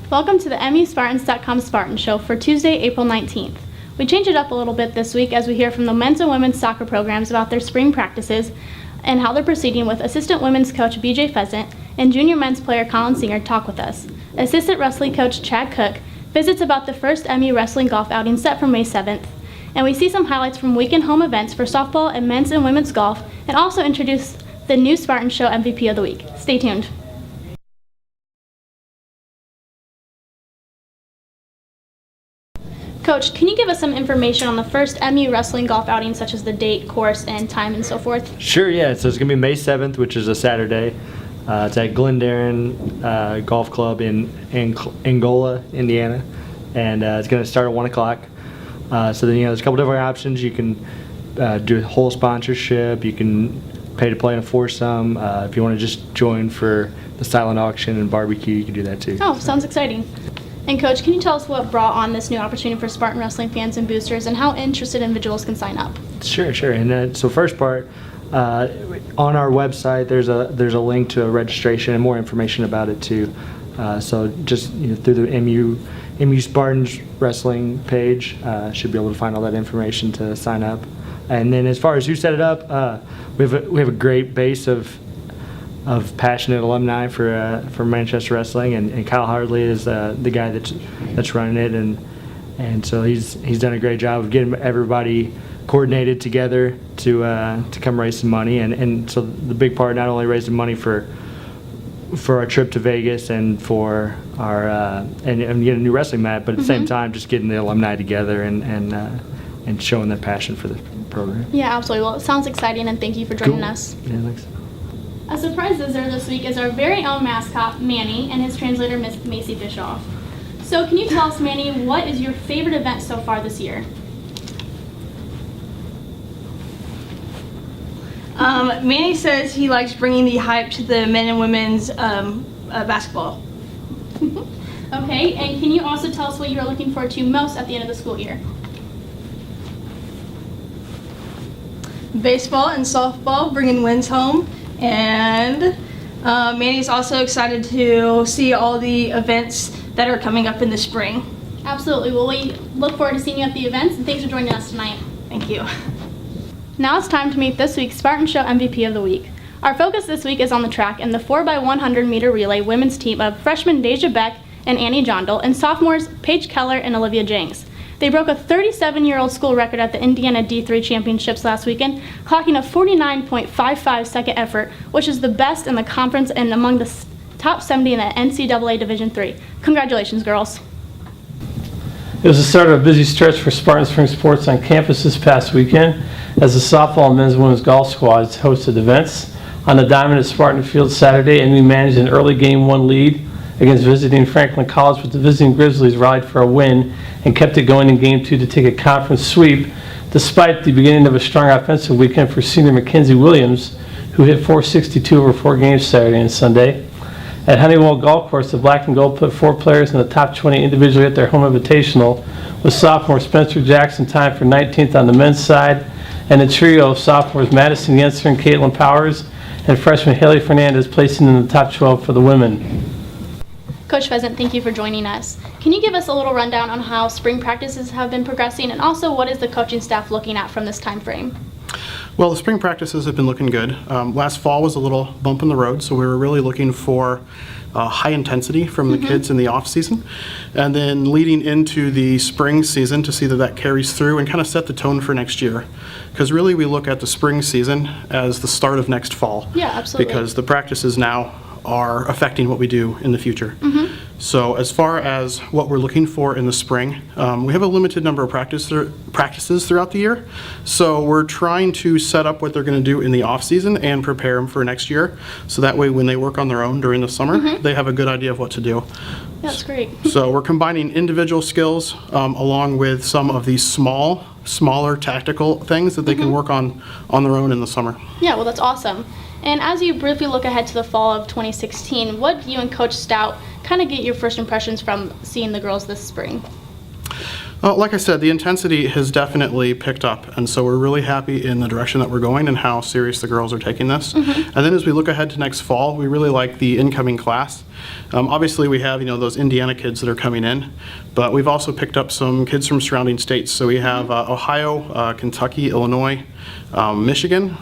Welcome to the MUSpartans.com Spartan Show for Tuesday, April 19th. We changed it up a little bit this week as we hear from the men's and women's soccer programs about their spring practices and how they're proceeding with assistant women's coach BJ Pheasant and junior men's player Colin Singer talk with us. Assistant wrestling coach Chad Cook visits about the first MU wrestling golf outing set for May 7th. And we see some highlights from weekend home events for softball and men's and women's golf, and also introduce the new Spartan Show MVP of the week. Stay tuned. Coach, can you give us some information on the first MU wrestling golf outing, such as the date, course, and time, and so forth? Sure, yeah. So it's going to be May 7th, which is a Saturday. It's at Glendarren Golf Club in Angola, Indiana. And it's going to start at 1 o'clock. So then, there's a couple different options. You can do a whole sponsorship. You can pay to play in a foursome. If you want to just join for the silent auction and barbecue, you can do that too. Oh, sounds exciting. And Coach, can you tell us what brought on this new opportunity for Spartan Wrestling fans and boosters, and how interested individuals can sign up? Sure. And then, so first part, on our website, there's a link to a registration and more information about it too. So just through the MU Spartans Wrestling page, should be able to find all that information to sign up. And then as far as who set it up, we have a great base of passionate alumni for Manchester Wrestling, and Kyle Hardley is the guy that's running it, and so he's done a great job of getting everybody coordinated together to come raise some money, and so the big part, not only raising money for our trip to Vegas and for our and get a new wrestling mat, but at the same time just getting the alumni together and showing their passion for the program. Yeah, absolutely. Well, it sounds exciting, and thank you for joining us. Yeah, thanks. A surprise visitor this week is our very own mascot, Manny, and his translator, Miss Macy Bischoff. So can you tell us, Manny, what is your favorite event so far this year? Manny says he likes bringing the hype to the men and women's basketball. Okay, and can you also tell us what you are looking forward to most at the end of the school year? Baseball and softball bringing wins home. And Manny's also excited to see all the events that are coming up in the spring. Absolutely. Well, we look forward to seeing you at the events, and thanks for joining us tonight. Thank you. Now it's time to meet this week's Spartan Show MVP of the week. Our focus this week is on the track and the 4x100 meter relay women's team of freshmen Deja Beck and Annie Jondal and sophomores Paige Keller and Olivia Jenks. They broke a 37-year-old school record at the Indiana D3 Championships last weekend, clocking a 49.55 second effort, which is the best in the conference and among the top 70 in the NCAA Division III. Congratulations, girls. It was the start of a busy stretch for Spartan Spring Sports on campus this past weekend as the softball and men's and women's golf squads hosted events. On the diamond at Spartan Field Saturday, and we managed an early Game 1 lead against visiting Franklin College, but the visiting Grizzlies rallied for a win and kept it going in Game 2 to take a conference sweep, despite the beginning of a strong offensive weekend for senior Mackenzie Williams, who hit .462 over 4 games Saturday and Sunday. At Honeywell Golf Course, the Black and Gold put 4 players in the top 20 individually at their home invitational, with sophomore Spencer Jackson tied for 19th on the men's side, and a trio of sophomores Madison Yenser and Caitlin Powers, and freshman Haley Fernandez placing in the top 12 for the women. Coach Pheasant, thank you for joining us. Can you give us a little rundown on how spring practices have been progressing, and also what is the coaching staff looking at from this time frame? Well, the spring practices have been looking good. Last fall was a little bump in the road, so we were really looking for high intensity from the kids in the off season, and then leading into the spring season to see that carries through and kind of set the tone for next year. Because really we look at the spring season as the start of next fall. Yeah, absolutely. Because the practices now are affecting what we do in the future. So as far as what we're looking for in the spring, we have a limited number of practices throughout the year. So we're trying to set up what they're going to do in the off season and prepare them for next year. So that way when they work on their own during the summer, they have a good idea of what to do. That's great. So we're combining individual skills along with some of these smaller tactical things that they can work on their own in the summer. Yeah, well, that's awesome. And as you briefly look ahead to the fall of 2016, what do you and Coach Stout kind of get your first impressions from seeing the girls this spring? Like I said, the intensity has definitely picked up, and so we're really happy in the direction that we're going and how serious the girls are taking this. And then as we look ahead to next fall, we really like the incoming class. Obviously, we have those Indiana kids that are coming in, but we've also picked up some kids from surrounding states. So we have Ohio, Kentucky, Illinois, Michigan.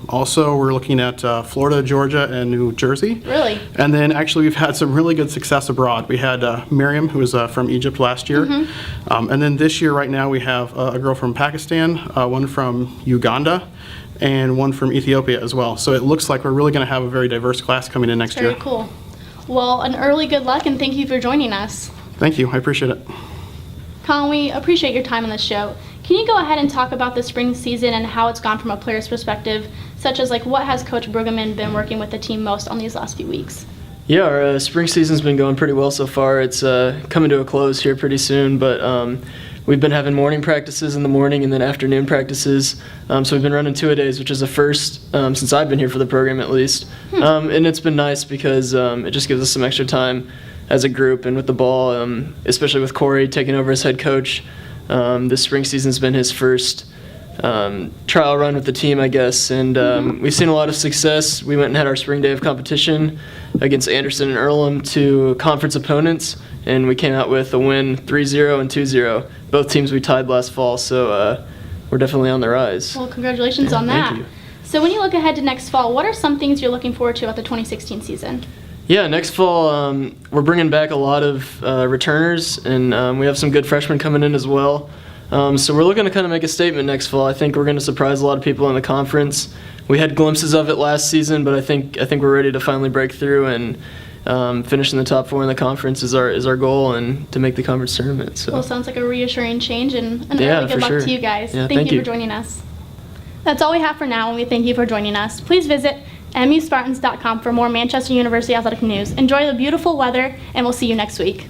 Also, we're looking at Florida, Georgia, and New Jersey. Really? And then actually we've had some really good success abroad. We had Miriam, who was from Egypt last year. And then this year right now we have a girl from Pakistan, one from Uganda, and one from Ethiopia as well. So it looks like we're really going to have a very diverse class coming in next year. Very cool. Well, an early good luck, and thank you for joining us. Thank you. I appreciate it. Colin, we appreciate your time on the show. Can you go ahead and talk about the spring season and how it's gone from a player's perspective, such as what has Coach Brueggemann been working with the team most on these last few weeks? Yeah, our spring season's been going pretty well so far. It's coming to a close here pretty soon, but we've been having morning practices in the morning and then afternoon practices. So we've been running 2-a-days, which is a first since I've been here for the program at least. And it's been nice because it just gives us some extra time as a group and with the ball, especially with Corey taking over as head coach. This spring season's been his first trial run with the team, I guess, and we've seen a lot of success. We went and had our spring day of competition against Anderson and Earlham, two conference opponents, and we came out with a win 3-0 and 2-0. Both teams we tied last fall, so we're definitely on the rise. Well, congratulations on that. Thank you. So when you look ahead to next fall, what are some things you're looking forward to about the 2016 season? Yeah, next fall we're bringing back a lot of returners, and we have some good freshmen coming in as well. So we're looking to kind of make a statement next fall. I think we're going to surprise a lot of people in the conference. We had glimpses of it last season, but I think we're ready to finally break through and finish in the top 4 in the conference is our goal, and to make the conference tournament. So. Well, sounds like a reassuring change, and an Yeah, early good for luck sure. to you guys. Yeah, thank thank you you. for joining us. That's all we have for now, and we thank you for joining us. Please visit muspartans.com for more Manchester University athletic news. Enjoy the beautiful weather, and we'll see you next week.